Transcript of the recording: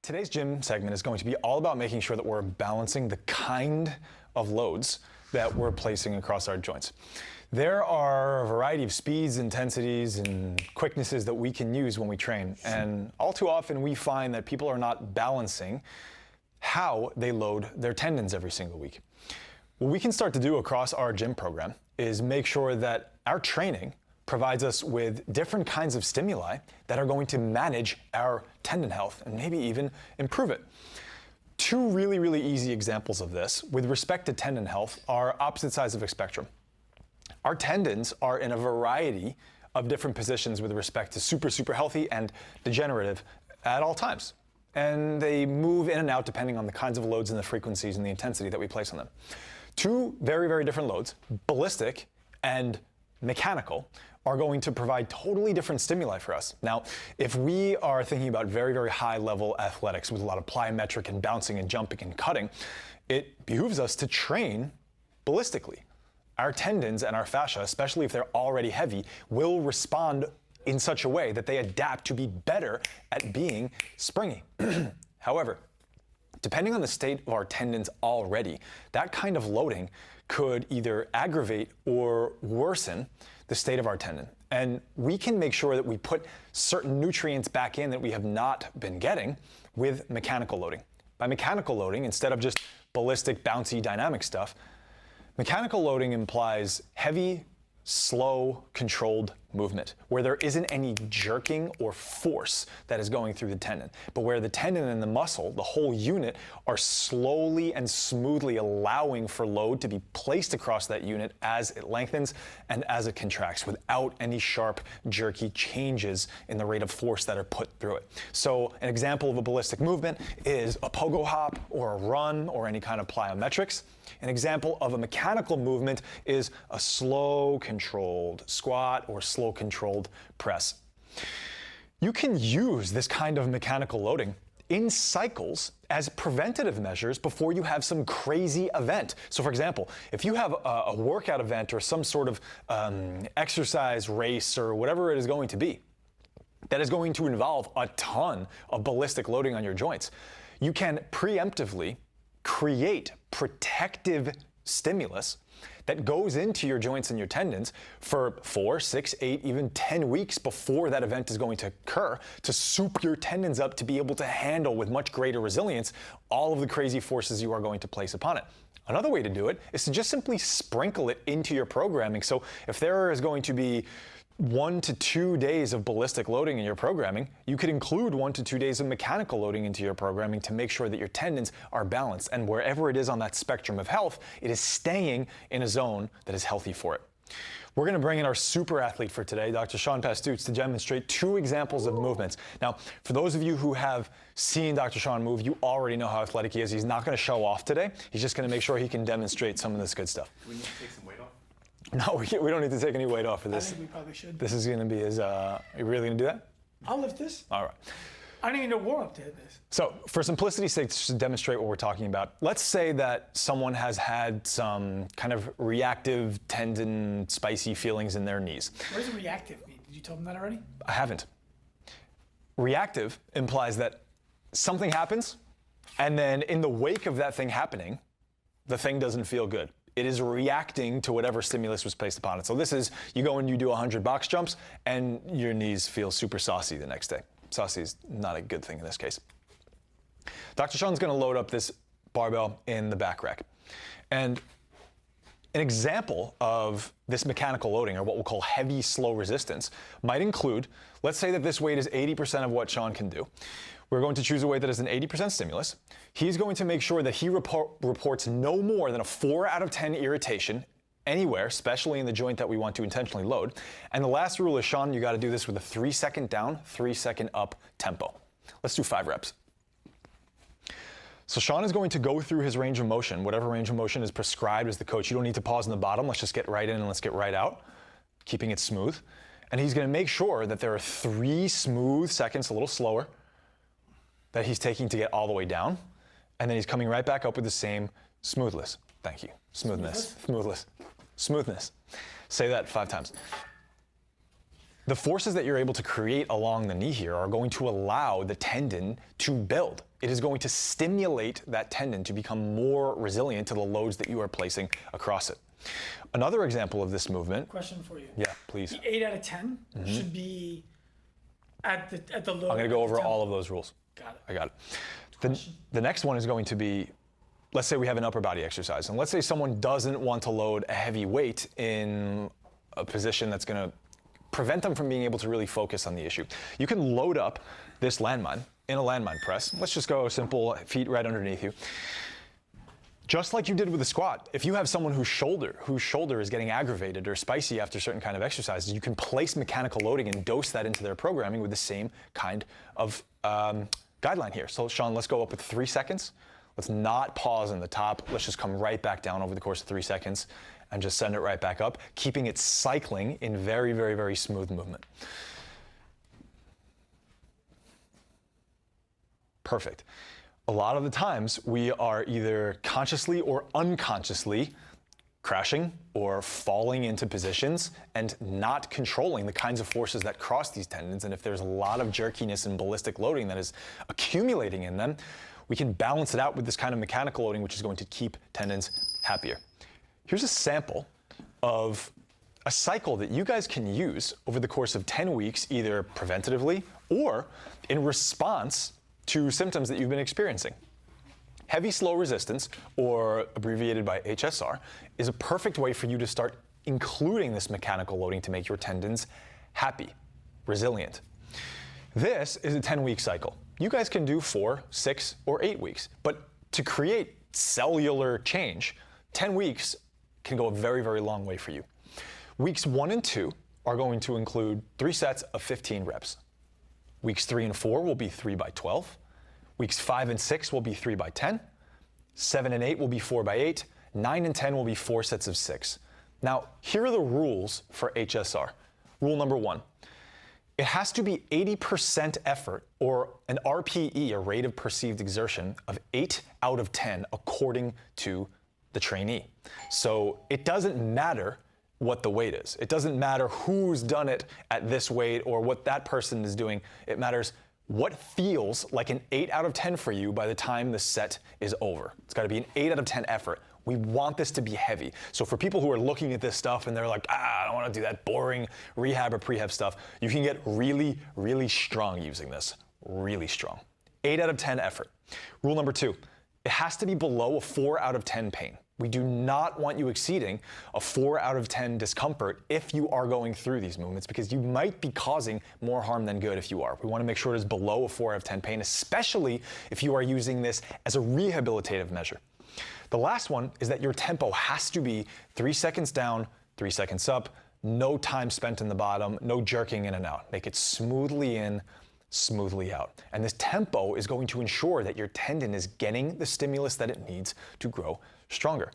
Today's gym segment is going to be all about making sure that we're balancing the kind of loads that we're placing across our joints. There are a variety of speeds, intensities, and quicknesses that we can use when we train. And all too often we find that people are not balancing how they load their tendons every single week. What we can start to do across our gym program is make sure that our training provides us with different kinds of stimuli that are going to manage our tendon health and maybe even improve it. Two really easy examples of this with respect to tendon health are opposite sides of a spectrum. Our tendons are in a variety of different positions with respect to super healthy and degenerative at all times. And they move in and out depending on the kinds of loads and the frequencies and the intensity that we place on them. Two very different loads, ballistic and mechanical, are going to provide totally different stimuli for us. Now, if we are thinking about very high level athletics with a lot of plyometric and bouncing and jumping and cutting, it behooves us to train ballistically. Our tendons and our fascia, especially if they're already heavy, will respond in such a way that they adapt to be better at being springy. However, depending on the state of our tendons already, that kind of loading could either aggravate or worsen the state of our tendon. And we can make sure that we put certain nutrients back in that we have not been getting with mechanical loading. By mechanical loading, instead of just ballistic, bouncy, dynamic stuff, mechanical loading implies heavy, slow, controlled movement, where there isn't any jerking or force that is going through the tendon, but where the tendon and the muscle, the whole unit, are slowly and smoothly allowing for load to be placed across that unit as it lengthens and as it contracts without any sharp, jerky changes in the rate of force that are put through it. So an example of a ballistic movement is a pogo hop or a run or any kind of plyometrics. An example of a mechanical movement is a slow, controlled squat or slow controlled press. You can use this kind of mechanical loading in cycles as preventative measures before you have some crazy event. So for example, if you have a workout event or some sort of exercise race or whatever it is going to be, that is going to involve a ton of ballistic loading on your joints, you can preemptively create protective stimulus that goes into your joints and your tendons for 4, 6, 8, even 10 weeks before that event is going to occur to soup your tendons up to be able to handle with much greater resilience all of the crazy forces you are going to place upon it. Another way to do it is to just simply sprinkle it into your programming. So if there is going to be 1 to 2 days of ballistic loading in your programming, you could include 1 to 2 days of mechanical loading into your programming to make sure that your tendons are balanced. And wherever it is on that spectrum of health, it is staying in a zone that is healthy for it. We're going to bring in our super athlete for today, Dr. Sean Pastutz, to demonstrate 2 examples of movements. Now, for those of you who have seen Dr. Sean move, you already know how athletic he is. He's not going to show off today. He's just going to make sure he can demonstrate some of this good stuff. Do we need to take some weight off? No, we don't need to take any weight off for this. I think we probably should. This is going to be his, are you really going to do that? I'll lift this. All right. I don't even know warm-up to hit this. So for simplicity's sake, to demonstrate what we're talking about, let's say that someone has had some kind of reactive tendon spicy feelings in their knees. What does reactive mean? Did you tell them that already? I haven't. Reactive implies that something happens, and then in the wake of that thing happening, the thing doesn't feel good. It is reacting to whatever stimulus was placed upon it. So this is, you go and you do 100 box jumps, and your knees feel super saucy the next day. Saucy is not a good thing in this case. Dr. Sean's going to load up this barbell in the back rack. And an example of this mechanical loading, or what we'll call heavy, slow resistance, might include, let's say that this weight is 80% of what Sean can do. We're going to choose a weight that is an 80% stimulus. He's going to make sure that he reports no more than a 4 out of 10 irritation anywhere, especially in the joint that we want to intentionally load. And the last rule is, Sean, you got to do this with a 3-second down, 3-second up tempo. Let's do 5 reps. So Sean is going to go through his range of motion, whatever range of motion is prescribed as the coach. You don't need to pause in the bottom. Let's just get right in and let's get right out, keeping it smooth. And he's going to make sure that there are 3 smooth seconds, a little slower, that he's taking to get all the way down. And then he's coming right back up with the same smoothness. Thank you. Smoothness. Smoothness. Smoothness. Say that 5 times. The forces that you're able to create along the knee here are going to allow the tendon to build. It is going to stimulate that tendon to become more resilient to the loads that you are placing across it. Another example of this movement. Question for you. Yeah, please. The 8 out of 10 should be at the low. I'm going to go over all of those rules. Got it. I got it. The next one is going to be, let's say we have an upper body exercise, and let's say someone doesn't want to load a heavy weight in a position that's going to prevent them from being able to really focus on the issue. You can load up this landmine in a landmine press. Let's just go simple, feet right underneath you. Just like you did with the squat, if you have someone whose shoulder is getting aggravated or spicy after certain kind of exercises, you can place mechanical loading and dose that into their programming with the same kind of guideline here. So Sean, let's go up with 3 seconds. Let's not pause in the top. Let's just come right back down over the course of 3 seconds and just send it right back up, keeping it cycling in very, very, very smooth movement. Perfect. A lot of the times we are either consciously or unconsciously crashing or falling into positions and not controlling the kinds of forces that cross these tendons. And if there's a lot of jerkiness and ballistic loading that is accumulating in them, we can balance it out with this kind of mechanical loading, which is going to keep tendons happier. Here's a sample of a cycle that you guys can use over the course of 10 weeks, either preventatively or in response to symptoms that you've been experiencing. Heavy slow resistance, or abbreviated by HSR, is a perfect way for you to start including this mechanical loading to make your tendons happy, resilient. This is a 10-week cycle. You guys can do 4, 6, or 8 weeks, but to create cellular change, 10 weeks can go a very, very long way for you. Weeks 1 and 2 are going to include 3 sets of 15 reps. Weeks 3 and 4 will be 3 by 12. Weeks 5 and 6 will be 3 by 10. 7 and 8 will be 4 by 8. 9 and 10 will be 4 sets of 6. Now, here are the rules for HSR. Rule number 1. It has to be 80% effort, or an RPE, a rate of perceived exertion, of 8 out of 10 according to the trainee. So it doesn't matter what the weight is. It doesn't matter who's done it at this weight or what that person is doing. It matters what feels like an 8 out of 10 for you by the time the set is over. It's got to be an 8 out of 10 effort. We want this to be heavy. So for people who are looking at this stuff and they're like, I don't want to do that boring rehab or prehab stuff, you can get really, really strong using this. Really strong. 8 out of 10 effort. Rule number 2, it has to be below a 4 out of 10 pain. We do not want you exceeding a 4 out of 10 discomfort if you are going through these movements, because you might be causing more harm than good if you are. We want to make sure it is below a 4 out of 10 pain, especially if you are using this as a rehabilitative measure. The last one is that your tempo has to be 3 seconds down, 3 seconds up, no time spent in the bottom, no jerking in and out. Make it smoothly in, smoothly out. And this tempo is going to ensure that your tendon is getting the stimulus that it needs to grow stronger.